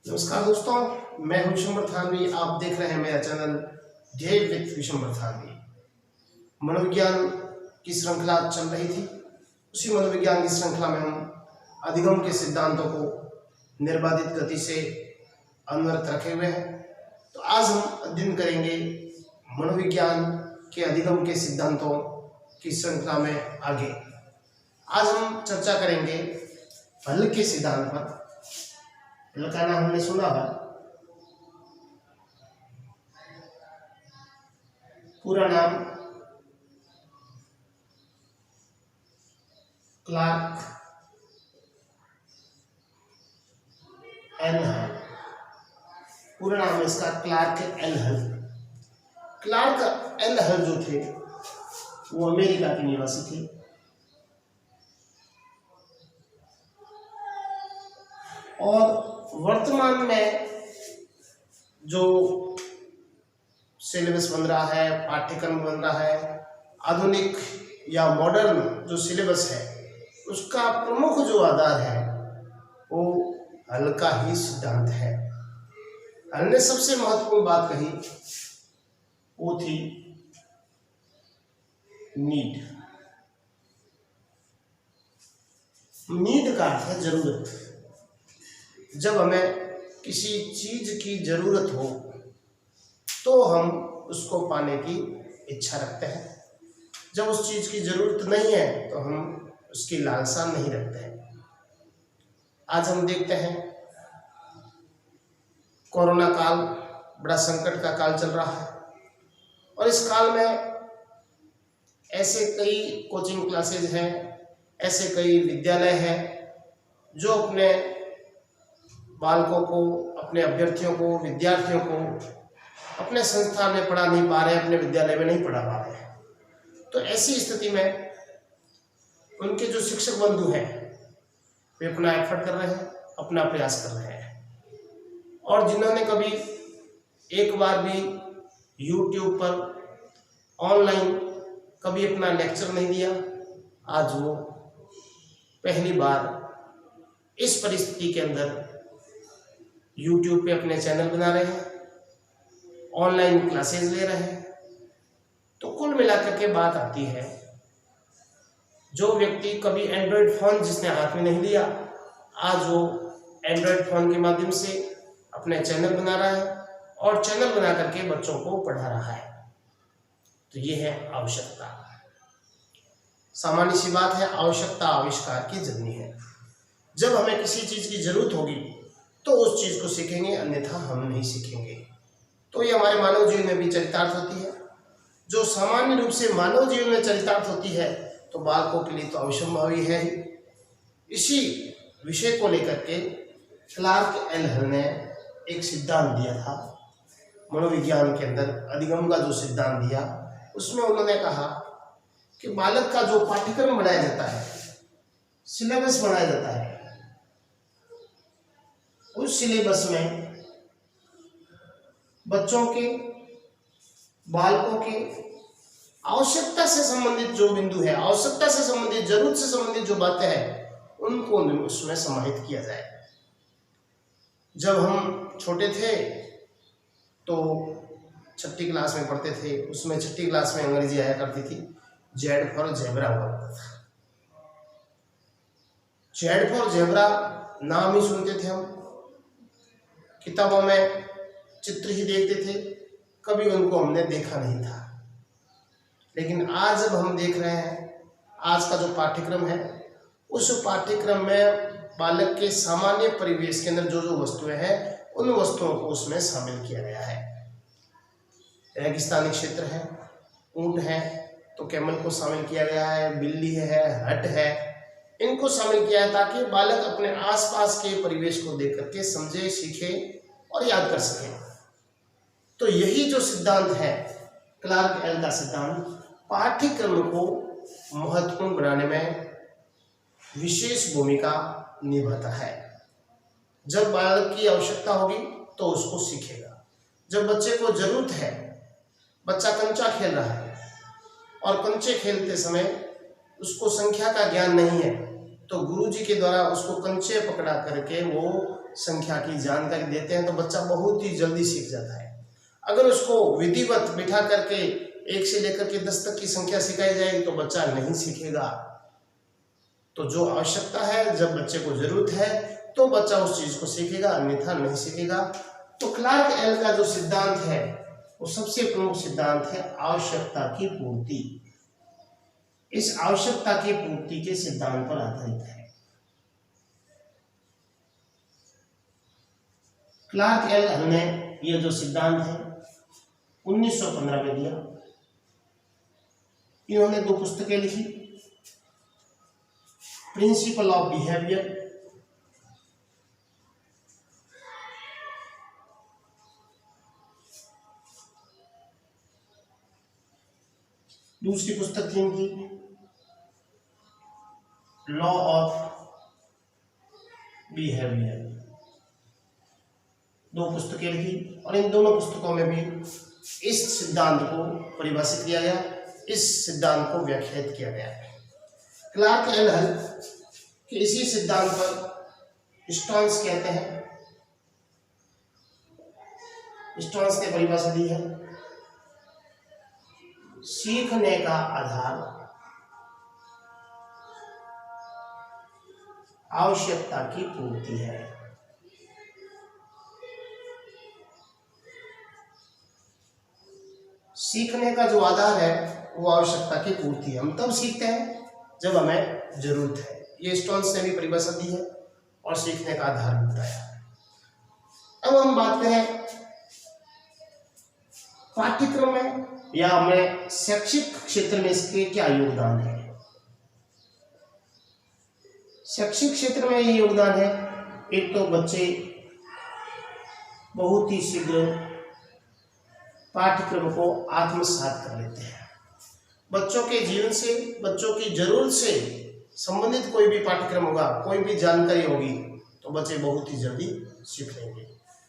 नमस्कार दोस्तों, मैं हूं विशंबर थानवी। आप देख रहे हैं मेरा चैनल ध्येय विद विशंबर थानवी। मनोविज्ञान की श्रृंखला चल रही थी। उसी मनोविज्ञान की श्रृंखला में हम अधिगम के सिद्धांतों को निर्बाधित गति से अनवरत रखे हुए हैं। तो आज हम अध्ययन करेंगे मनोविज्ञान के अधिगम के सिद्धांतों की श्रृंखला में आगे। आज हम चर्चा करेंगे हल के सिद्धांत पर। हल का नाम हमने सुना है, पूरा नाम क्लार्क एल हल। पूरा नाम इसका क्लार्क एल हल। क्लार्क एल हल जो थे वो अमेरिका के निवासी थे और वर्तमान में जो सिलेबस बन रहा है, पाठ्यक्रम बन रहा है, आधुनिक या मॉडर्न जो सिलेबस है, उसका प्रमुख जो आधार है वो हल का ही सिद्धांत है। हल ने सबसे महत्वपूर्ण बात कही वो थी नीड। नीड का अर्थ है जरूरत। जब हमें किसी चीज की जरूरत हो तो हम उसको पाने की इच्छा रखते हैं। जब उस चीज की जरूरत नहीं है तो हम उसकी लालसा नहीं रखते हैं। आज हम देखते हैं कोरोना काल बड़ा संकट का काल चल रहा है और इस काल में ऐसे कई कोचिंग क्लासेज हैं, ऐसे कई विद्यालय हैं जो अपने बालकों को, अपने अभ्यर्थियों को, विद्यार्थियों को अपने संस्थान में पढ़ा नहीं पा रहे हैं, अपने विद्यालय में नहीं पढ़ा पा रहे हैं। तो ऐसी स्थिति में उनके जो शिक्षक बंधु हैं वे अपना एफर्ट कर रहे हैं, अपना प्रयास कर रहे हैं और जिन्होंने कभी एक बार भी YouTube पर ऑनलाइन कभी अपना लेक्चर नहीं दिया, आज वो पहली बार इस परिस्थिति के अंदर YouTube पे अपने चैनल बना रहे हैं, ऑनलाइन क्लासेस ले रहे हैं। तो कुल मिलाकर के बात आती है, जो व्यक्ति कभी एंड्रॉयड फ़ोन जिसने हाथ में नहीं लिया, आज वो एंड्रॉयड फ़ोन के माध्यम से अपने चैनल बना रहा है और चैनल बना करके बच्चों को पढ़ा रहा है। तो ये है आवश्यकता। सामान्य सी बात है, आवश्यकता आविष्कार की जननी है। जब हमें किसी चीज़ की जरूरत होगी तो उस चीज़ को सीखेंगे, अन्यथा हम नहीं सीखेंगे। तो ये हमारे मानव जीवन में भी चरितार्थ होती है। जो सामान्य रूप से मानव जीवन में चरितार्थ होती है तो बालकों के लिए तो अवश्यंभावी है ही। इसी विषय को लेकर के क्लार्क एल हल ने एक सिद्धांत दिया था मनोविज्ञान के अंदर। अधिगम का जो सिद्धांत दिया उसमें उन्होंने कहा कि बालक का जो पाठ्यक्रम बनाया जाता है, सिलेबस बनाया जाता है, उस सिलेबस में बच्चों के, बालकों के आवश्यकता से संबंधित जो बिंदु है, आवश्यकता से संबंधित, जरूरत से संबंधित जो बातें हैं, उनको उसमें समाहित किया जाए। जब हम छोटे थे तो 6ठी क्लास में पढ़ते थे, उसमें 6ठी क्लास में अंग्रेजी आया करती थी, जेड फॉर जेब्रा हुआ करता था। जेड फॉर जेब्रा नाम ही सुनते थे हम, किताबों में चित्र ही देखते थे, कभी उनको हमने देखा नहीं था। लेकिन आज जब हम देख रहे हैं, आज का जो पाठ्यक्रम है, उस पाठ्यक्रम में बालक के सामान्य परिवेश के अंदर जो जो वस्तुएं हैं, उन वस्तुओं को उसमें शामिल किया गया है। रेगिस्तानी क्षेत्र है, ऊंट है तो कैमल को शामिल किया गया है, बिल्ली है, हट है, इनको शामिल किया है ताकि बालक अपने आसपास के परिवेश को देख करके समझे, सीखे और याद कर सके। तो यही जो सिद्धांत है क्लार्क एल का सिद्धांत, पाठ्यक्रम को महत्वपूर्ण बनाने में विशेष भूमिका निभाता है। जब बालक की आवश्यकता होगी तो उसको सीखेगा। जब बच्चे को जरूरत है, बच्चा कंचा खेल रहा है और कंचे खेलते समय उसको संख्या का ज्ञान नहीं है, तो गुरुजी के द्वारा उसको कंचे पकड़ा करके वो संख्या की जानकारी देते हैं तो बच्चा बहुत ही जल्दी सीख जाता है। अगर उसको विधिवत बिठा करके 1 से लेकर के 10 तक की संख्या सिखाई जाएगी तो बच्चा नहीं सीखेगा। तो जो आवश्यकता है, जब बच्चे को जरूरत है तो बच्चा उस चीज को सीखेगा, अन्यथा नहीं सीखेगा। तो क्लार्क एल का जो सिद्धांत है वो सबसे प्रमुख सिद्धांत है आवश्यकता की पूर्ति। इस आवश्यकता की पूर्ति के सिद्धांत पर आधारित है। क्लार्क एल हल ने यह जो सिद्धांत है 1915 में दिया। इन्होंने 2 पुस्तकें लिखी, प्रिंसिपल ऑफ बिहेवियर दूसरी पुस्तक थी इनकी लॉ ऑफ बिहेवियर। 2 पुस्तकें लिखी और इन दोनों पुस्तकों में भी इस सिद्धांत को परिभाषित किया गया, इस सिद्धांत को व्याख्यात किया गया है। क्लार्क एल हल के इसी सिद्धांत पर स्टोन्स कहते हैं। स्टोन्स ने परिभाषा दी है, सीखने का आधार आवश्यकता की पूर्ति है। सीखने का जो आधार है वो आवश्यकता की पूर्ति है। हम तब सीखते हैं जब हमें जरूरत है। ये स्टोन्स ने भी परिभाषा दी है और सीखने का आधार भी बताया। अब हम बात करें पाठ्यक्रम में या हमें शैक्षिक क्षेत्र में इसके क्या योगदान है। शैक्षिक क्षेत्र में ये योगदान है, एक तो बच्चे बहुत ही शीघ्र पाठ्यक्रम को आत्मसात कर लेते हैं। बच्चों के जीवन से, बच्चों की जरूरत से संबंधित कोई भी पाठ्यक्रम होगा, कोई भी जानकारी होगी तो बच्चे बहुत ही जल्दी सीख लेंगे।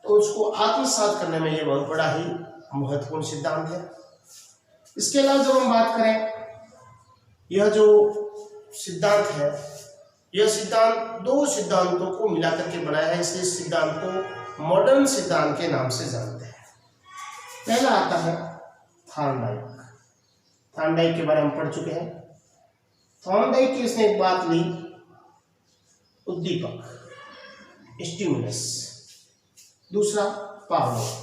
तो उसको आत्मसात करने में ये बहुत बड़ा ही महत्वपूर्ण सिद्धांत है। इसके अलावा जब हम बात करें, यह जो सिद्धांत है, यह सिद्धांत 2 सिद्धांतों को मिलाकर के बनाया है, इसलिए इस सिद्धांत को मॉडर्न सिद्धांत के नाम से जानते हैं। पहला आता है थॉर्नडाइक। थॉर्नडाइक के बारे में पढ़ चुके हैं। थॉर्नडाइक की इसने एक बात ली, उद्दीपक, स्टिमुलस। दूसरा पावलोव।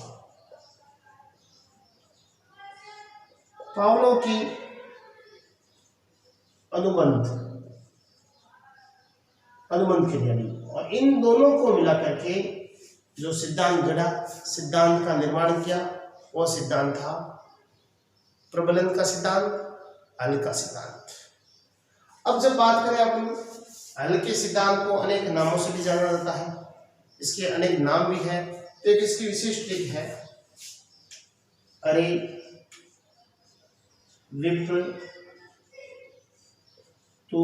पावलोव की अनुबंध क्रियावी, और इन दोनों को मिला करके जो सिद्धांत गढ़ा, सिद्धांत का निर्माण किया, वह सिद्धांत था प्रबलन का सिद्धांत, हल का सिद्धांत। अब जब बात करें अपन, हल के सिद्धांत को अनेक नामों से भी जाना जाता है, इसके अनेक नाम भी हैं। तो एक इसकी विशिष्ट ट्रिक है, अरे, विप्र, तू,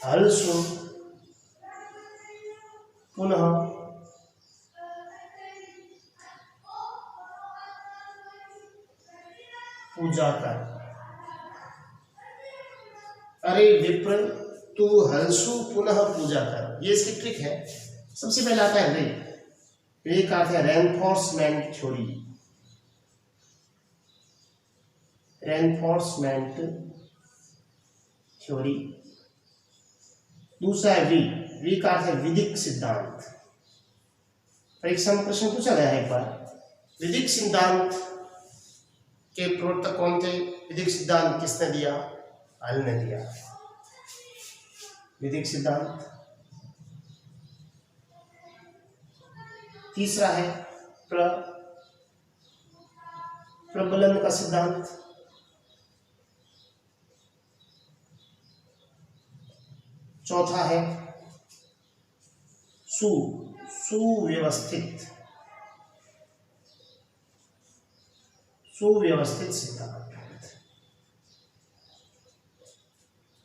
हलसु, पुनः, पूजा कर। अरे विप्र, तू हलसु, पुनः पूजा कर, ये इसकी ट्रिक है। सबसे पहले आता है रे। रे का अर्थ है रेनफोर्समेंट थ्योरी। Reinforcement theory. दूसरा है वी। वी का अर्थ है विधिक सिद्धांत। परीक्षा में प्रश्न पूछा गया है एक बार, विधिक सिद्धांत के प्रवर्तक कौन थे? विधिक सिद्धांत किसने दिया? हल ने दिया। विधिक सिद्धांत। तीसरा है प्रबलन का सिद्धांत। चौथा है सुव्यवस्थित सिद्धांत।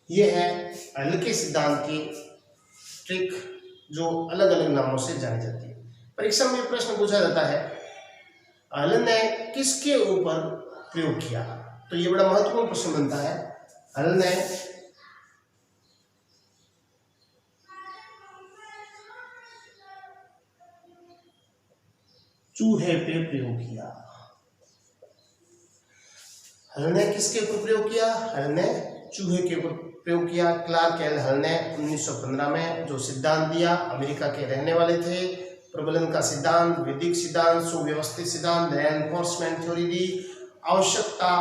ये है हल के सिद्धांत की ट्रिक, जो अलग अलग नामों से जानी जाती है। परीक्षा में प्रश्न पूछा जाता है, हल ने किसके ऊपर प्रयोग किया? तो ये बड़ा महत्वपूर्ण प्रश्न बनता है। हल ने चूहे पे प्रयोग किया। हल ने किसके ऊपर प्रयोग किया? हल ने चूहे के ऊपर प्रयोग किया। क्लार्क एल हल ने 1915 में जो सिद्धांत दिया, अमेरिका के रहने वाले थे, प्रबलन का सिद्धांत, वैदिक सिद्धांत, सुव्यवस्थित सिद्धांत, रेनफोर्समेंट थ्योरी दी। आवश्यकता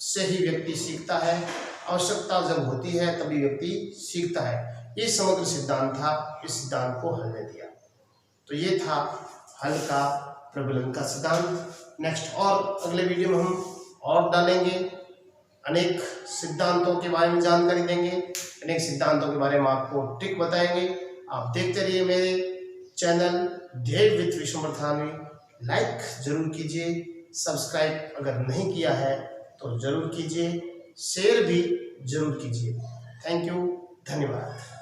से ही व्यक्ति सीखता है, आवश्यकता जब होती है तभी व्यक्ति सीखता है, ये समग्र सिद्धांत था। इस सिद्धांत को हल ने दिया। तो ये था हल का प्रबलन का सिद्धांत। नेक्स्ट और अगले वीडियो में हम और डालेंगे, अनेक सिद्धांतों के बारे में जानकारी देंगे, अनेक सिद्धांतों के बारे में आपको ट्रिक बताएंगे। आप देखते रहिए मेरे चैनल ध्येय विद विश्वम्भर थानवी। लाइक जरूर कीजिए, सब्सक्राइब अगर नहीं किया है तो जरूर कीजिए, शेयर भी जरूर कीजिए। थैंक यू, धन्यवाद।